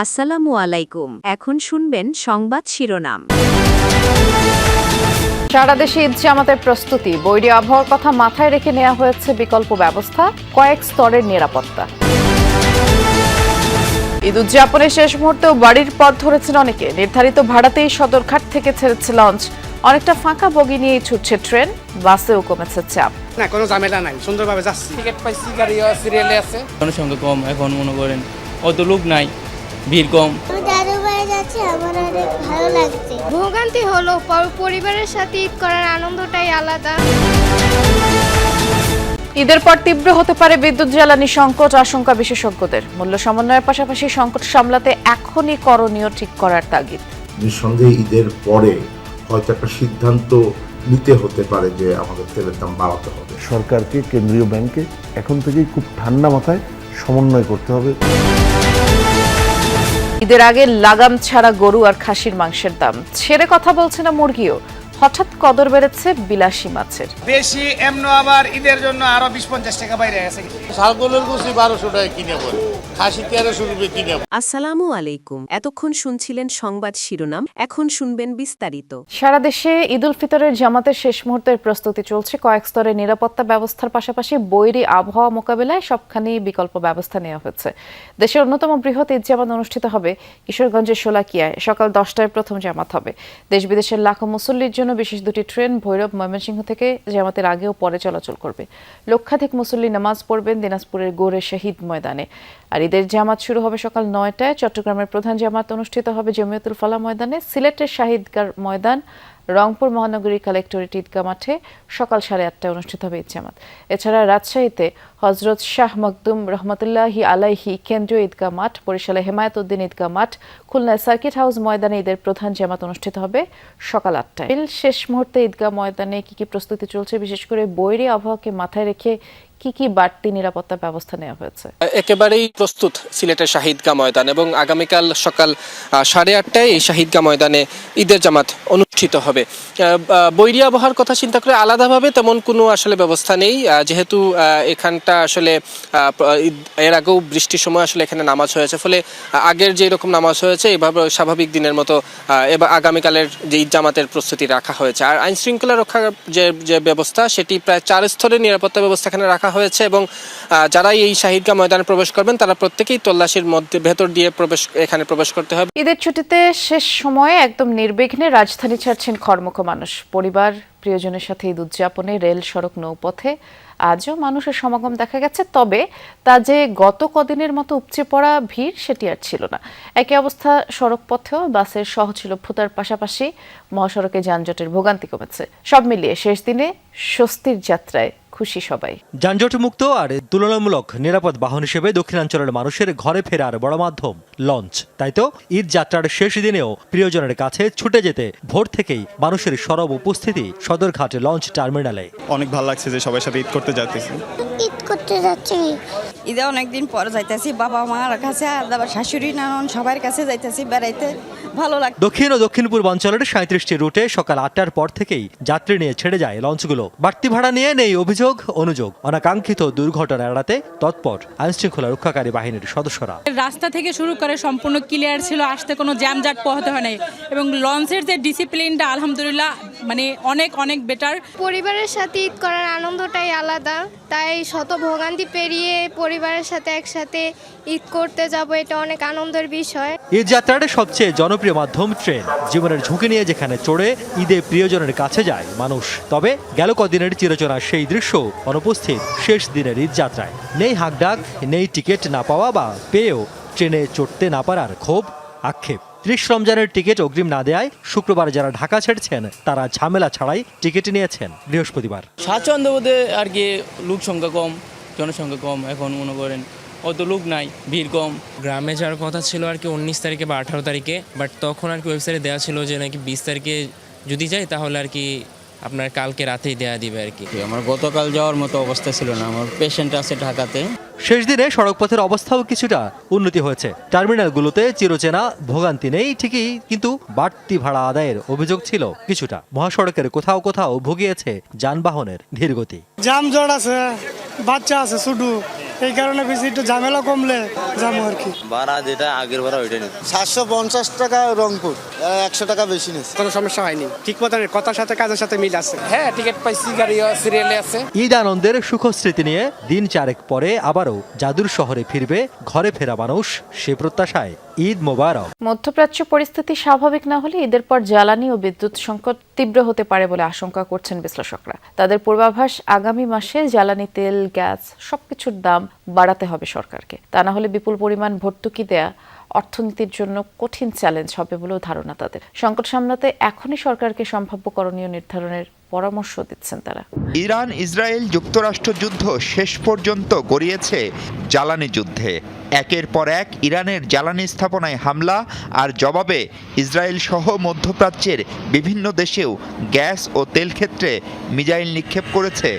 আসসালামু আলাইকুম। এখন শুনবেন সংবাদ শিরোনাম। সারা দেশে ঈদ জামাতের প্রস্তুতি, বৈরী আবহাওয়ার কথা মাথায় রেখে নেওয়া হয়েছে বিকল্প ব্যবস্থা, কয়েক স্তরের নিরাপত্তা। ঈদ উদযাপনের শেষ মুহূর্তেও বাড়ির পথ ধরেছেন অনেকে। নির্ধারিত ভাড়াতেই সদরঘাট থেকে ছেড়েছে লঞ্চ। অনেকটা ফাঁকা বগি নিয়েই ছুটছে ট্রেন, বাসেও কমেছে চাপ। না, কোনো ঝামেলা নাই, সুন্দরভাবে যাচ্ছি। টিকিট পাইছি, গাড়িও সিরিয়ালে আছে। জনসংখ্যা কম, এখন মনে করেন অত লোক নাই, ভিড় কম। আমি দাদু বাড়ি যাচ্ছি, আমার অনেক ভালো লাগছে। ভোগান্তি হলো, পরিবারের সাথে ঈদ করার আনন্দটাই আলাদা। ঈদের পর তীব্র হতে পারে বিদ্যুৎ জ্বালানি সংকট, আশঙ্কা বিশেষজ্ঞদের। মূল্য সমন্বয়ের পাশাপাশি সংকট সামলাতে এখনই করণীয় ঠিক করার তাগিদ। নিঃসন্দেহে ঈদের পরে হয়তো একটা সিদ্ধান্ত নিতে হতে পারে যে আমাদের তেলের দাম বাড়াতে হবে। সরকারকে, কেন্দ্রীয় ব্যাংকে এখন থেকেই খুব ঠান্ডা মাথায় সমন্বয় করতে হবে। ঈদের আগে লাগাম ছাড়া গরু আর খাসির মাংসের দাম ছেড়ে কথা বলছে না মুরগিও। হঠাৎ কদর বেড়েছে বিলাসী মাছের। বেশি এমন আবার ঈদের জন্য আরো 20-50 টাকা বাইরে গেছে। ছাগলের গোশি 1200 টাকা কিনে পড়ে, খাসি 1300 টাকা কিনে। আসসালামু আলাইকুম। এতক্ষণ শুনছিলেন সংবাদ শিরোনাম, এখন শুনবেন বিস্তারিত। সারা দেশে ঈদ উল ফিতরের জামাতের শেষ মুহূর্তের প্রস্তুতি চলছে। কয়েক স্তরের নিরাপত্তা ব্যবস্থার পাশাপাশি বৈরী আবহাওয়া মোকাবেলায় সবখানেই বিকল্প ব্যবস্থা নেওয়া হয়েছে। দেশের অন্যতম বৃহৎ ঈদ জামাত অনুষ্ঠিত হবে কিশোরগঞ্জের শোলাকিয়ায়। সকাল 10টায় প্রথম জামাত হবে। দেশ বিদেশের লাখো মুসল্লির জন্য বিশেষ দুটি ট্রেন ভৈরব, ময়মনসিংহ থেকে জামাতের আগে ও পরে চলাচল করবে। লক্ষাধিক মুসল্লি নামাজ পড়বেন দিনাজপুরের গোরে শহীদ ময়দানে। আর ঈদের জামাত শুরু হবে সকাল 9টায়। চট্টগ্রামের প্রধান জামাত অনুষ্ঠিত হবে জমিয়তুল ফালাহ ময়দানে। সিলেটের শাহিদগার ময়দান, রংপুর মহানগরী কালেক্টরেট ঈদগাহ মাঠে সকাল 8:30টায় অনুষ্ঠিত হবে ঈদ জামাত। এছাড়া রাজশাহীতে হজরত শাহ মখদুম রহমতুল্লাহি আলাইহি কেন্দ্রীয় ঈদগাহ মাঠ, বরিশালে হেমায়েত উদ্দিন ঈদগাহ মাঠ, খুলনায় সার্কিট হাউস ময়দানে ঈদের প্রধান জামাত অনুষ্ঠিত হবে সকাল 8টায়। শেষ মুহূর্তে ঈদগাহ ময়দানে কি প্রস্তুতি চলছে, বিশেষ করে বৈরী আবহাওয়াকে মাথায় রেখে কি বাড়তি নিরাপত্তা ব্যবস্থা নেওয়া হয়েছে? একেবারেই প্রস্তুত সিলেটের শাহিদগাহ ময়দান, এবং আগামীকাল সকাল 8:30টায় এই শাহিদগাহ ময়দানে ঈদের জামাত অনুষ্ঠিত হবে। বৈরী আবহাওয়ার কথা চিন্তা করে আলাদাভাবে তেমন কোনো আসলে ব্যবস্থা নেই, যেহেতু এখানটা আসলে এর আগেও বৃষ্টির সময় আসলে এখানে নামাজ হয়েছে, ফলে আগের যে রকম নামাজ হয়েছে এভাবে স্বাভাবিক দিনের মতো এবার আগামীকালের যে ঈদ জামাতের প্রস্তুতি রাখা হয়েছে। আর আইন শৃঙ্খলা রক্ষার যে ব্যবস্থা, সেটি প্রায় 4 স্তরের নিরাপত্তা ব্যবস্থা এখানে রাখা হয়েছে, এবং যারা এই শাহিদগাহ ময়দানে প্রবেশ করবেন তারা প্রত্যেকেই তল্লাশির মধ্যে ভেতর দিয়ে এখানে প্রবেশ করতে হবে। ঈদের ছুটিতে শেষ সময়ে একদম নির্বিঘ্নে রাজধানী ছাড়ছেন খরমুখ মানুষ। পরিবার প্রিয়জনের সাথে ঈদ উদযাপনে রেল, সড়ক, নৌপথে আজও মানুষের সমাগম দেখা গেছে। তবে তা যে গত কদিনের মতো উপচে পড়া ভিড়, সেটি আর ছিল না। একই অবস্থা সড়ক পথেও। বাসের সহজলভ্যতার পাশাপাশি মহাসড়কে যানজটের ভোগান্তি কমেছে। সব মিলিয়ে শেষ দিনে স্বস্তির যাত্রায় খুশি সবাই। যানজটমুক্ত আর তুলনামূলক নিরাপদ বাহন হিসেবে দক্ষিণাঞ্চলের মানুষের ঘরে ফেরার বড় মাধ্যম লঞ্চ। তাই তো ঈদ যাত্রার শেষ দিনেও প্রিয়জনের কাছে ছুটে যেতে ভোর থেকেই মানুষের সরব উপস্থিতি সদরঘাট লঞ্চ টার্মিনালে। অনেক ভালো লাগছে যে সবার সাথে ঈদ করতে যাচ্ছি। ঈদ করতে যাচ্ছি, ঈদে অনেকদিন পর যাইতেছি বাবা মার কাছে, আর আবার শাশুড়ি নানন সবার কাছে যাইতেছি বেড়াইতে, ভালো লাগে। দক্ষিণ ও দক্ষিণ পূর্বাঞ্চলের 37টি রুটে সকাল 8টার পর থেকেই যাত্রী নিয়ে ছেড়ে যায় লঞ্চগুলো। বাড়তি ভাড়া নিয়ে নেই অভিযোগ অনুযোগ। অনাকাঙ্ক্ষিত দুর্ঘটনা এড়াতে তৎপর আইন শৃঙ্খলা রক্ষাকারী বাহিনীর সদস্যরা। রাস্তা থেকে শুরু করে সম্পূর্ণ ক্লিয়ার ছিল, আসতে কোনো জ্যামজাট পোহাতে হয় নাই, এবং লঞ্চের যে ডিসিপ্লিনটা আলহামদুলিল্লাহ মানে অনেক অনেক বেটার। পরিবারের সাথে ঈদ করার আনন্দটাই আলাদা, তাই শত ভোগান্তি পেরিয়ে পরিবারের সাথে একসাথে ঈদ করতে যাব, এটা অনেক আনন্দের বিষয়। ঈদ যাত্রার সবচেয়ে জনপ্রিয় মাধ্যম ট্রেন। জীবনের ঝুঁকি নিয়ে যেখানে চড়ে ঈদে প্রিয়জনের কাছে যায় মানুষ। তবে গেল কদিনের চিরচেনা সেই দৃশ্য অনুপস্থিত শেষ দিনের ঈদ যাত্রায়। নেই হাঁকডাক, নেই টিকিট না পাওয়া বা পেয়েও ট্রেনে চড়তে না পারার ক্ষোভ, আক্ষেপ। 30 রমজানের টিকিট অগ্রিম না দেয়ায় শুক্রবার যারা ঢাকা ছেড়েছেন তারা ঝামেলা ছাড়াই টিকিট নিয়েছেন বৃহস্পতিবার। স্বাচ্ছন্দ্যবোধে আর কি, লোক সংখ্যা কম, জনসংখ্যা কম, এখন মনে করেন অত লোক নাই, ভিড় কম। গ্রামে যাওয়ার কথা ছিল আর কি 19 তারিখে বা 18 তারিখে, বাট তখন আর কি ওয়েবসাইটে দেওয়া ছিল যে নাকি 20 তারিখে যদি যাই তাহলে আর কি আপনার কালকে রাতেই দেয়া দিবে আর কি। আমার গতকাল যাওয়ার মতো অবস্থা ছিল না, আমার পেশেন্ট আছে ঢাকাতে। শেষ দিনে সড়কপথের অবস্থাও কিছুটা উন্নতি হয়েছে। টার্মিনালগুলোতে চিরচেনা ভোগান্তি নেই ঠিকই, কিন্তু বাড়তি ভাড়া আদায়ের অভিযোগ ছিল কিছুটা। মহাসড়কের কোথাও কোথাও ভুগিয়েছে যানবাহনের ধীরগতি। জামজট আছে, বাচ্চা আছে, শুধু এই কারণে বেশি একটু ঝামেলা কমলে যাবো আর কি। ভাড়া যেটা আগের ভাড়া ওইটা নেই। 750 টাকা রংপুর, 100 টাকা বেশি নিচ্ছে। কোনো সমস্যা হয়নি, ঠিক মতো কথার সাথে কাজের সাথে মিল আছে। হ্যাঁ, টিকিট পাইছি, গাড়িও সিরিয়ালে আছে। ঈদ আনন্দের সুখস্মৃতি নিয়ে দিন চারেক পরে আবারও জাদুর শহরে ফিরবে ঘরে ফেরা মানুষ, সে প্রত্যাশায় ঈদ মোবারক। মধ্যপ্রাচ্য পরিস্থিতি স্বাভাবিক না হলে ঈদের পর জ্বালানি ও বিদ্যুৎ সংকট তীব্র হতে পারে বলে আশঙ্কা করছেন বিশ্লেষকরা। তাদের পূর্বাভাস, আগামী মাসে জ্বালানি তেল, গ্যাস সবকিছুর দাম বাড়াতে হবে সরকারকে। তা না হলে বিপুল পরিমাণ ভর্তুকি দেয়া অর্থনীতির জন্য কঠিন চ্যালেঞ্জ হবে বলেও ধারণা তাদের। সংকট সামলাতে এখনই সরকারকে সম্ভাব্য করণীয় নির্ধারণের পরামর্শ দিচ্ছেন তারা। ইরান ইসরায়েল যুক্তরাষ্ট্র যুদ্ধ শেষ পর্যন্ত গড়িয়েছে জ্বালানি যুদ্ধে। একের পর এক ইরানের জ্বালানি স্থাপনায় হামলা আর জবাবে ইসরায়েল সহ মধ্যপ্রাচ্যের বিভিন্ন দেশেও গ্যাস ও তেল ক্ষেত্রে মিসাইল নিক্ষেপ করেছে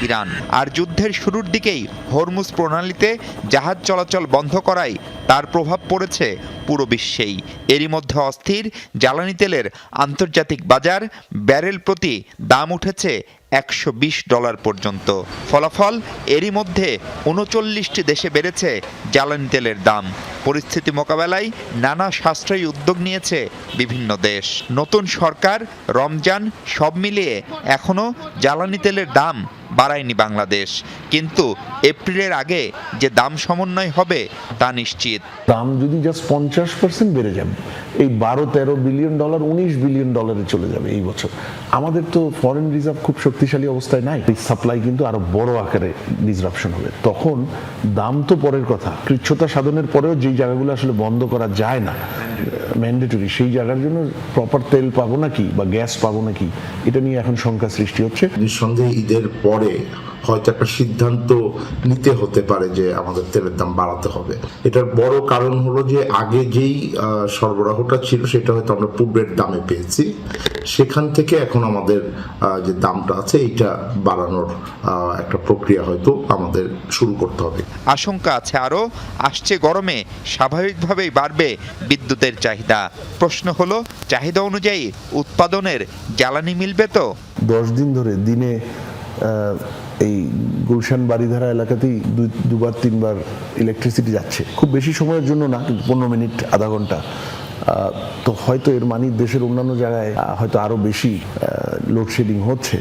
ইরান। আর যুদ্ধের শুরুর দিকেই হরমুজ প্রণালীতে জাহাজ চলাচল বন্ধ করায় তার প্রভাব পড়েছে পুরো বিশ্বেই। এরই মধ্যে অস্থির জ্বালানি তেলের আন্তর্জাতিক বাজার, ব্যারেল প্রতি দাম উঠেছে $120 পর্যন্ত। ফলাফল, এরই মধ্যে 39টি দেশে বেড়েছে জ্বালানি তেলের দাম। পরিস্থিতি মোকাবেলায় নানা সাশ্রয়ী উদ্যোগ নিয়েছে বিভিন্ন দেশ। নতুন সরকার, রমজান সব মিলিয়ে এখনও জ্বালানি তেলের দাম বাড়ায়নি বাংলাদেশ, কিন্তু এপ্রিলের আগে যে দাম সমন্বয় হবে তা নিশ্চিত। দাম যদি জাস্ট 50% বেড়ে যাবে, এই $12-13 বিলিয়ন, $19 বিলিয়ন চলে যাবে এই বছর। আমাদের তো ফরেন রিজার্ভ খুব শক্তিশালী অবস্থায় নাই, সাপ্লাই কিন্তু আরো বড় আকারে ডিসরাপশন হবে। তখন দাম তো পরের কথা, কৃচ্ছ্রতা সাধনের পরেও যেই জায়গাগুলো আসলে বন্ধ করা যায় না ম্যান্ডেটরি, সেই জায়গার জন্য প্রপার তেল পাবো নাকি বা গ্যাস পাবো নাকি, এটা নিয়ে এখন শঙ্কা সৃষ্টি হচ্ছে। নিঃসন্দেহে ঈদের পরে হয়তো একটা সিদ্ধান্ত নিতে হতে পারে যে আমাদের তেলের দাম বাড়াতে হবে। এটার বড় কারণ হলো যে আগে যেই সরবরাহটা ছিল সেটা হয়তো আমরা পূর্বের দামে পেয়েছি, সেখান থেকে এখন আমাদের যে দামটা আছে এইটা বাড়ানোর একটা প্রক্রিয়া হয়তো আমাদের শুরু করতে হবে। আশঙ্কা আছে আরও আসছে গরমে স্বাভাবিকভাবেই বাড়বে বিদ্যুতের চাহিদা। প্রশ্ন হলো, চাহিদা অনুযায়ী উৎপাদনের জ্বালানি মিলবে তো? 10 দিন ধরে দিনে এই গুলশান বাড়িধারা এলাকাতেই দুবার তিনবার ইলেকট্রিসিটি যাচ্ছে। খুব বেশি সময়ের জন্য না, কিন্তু 15 মিনিট, আধা ঘন্টা। তো হয়তো এর মানে দেশের অন্যান্য জায়গায় হয়তো আরো বেশি লোডশেডিং হচ্ছে।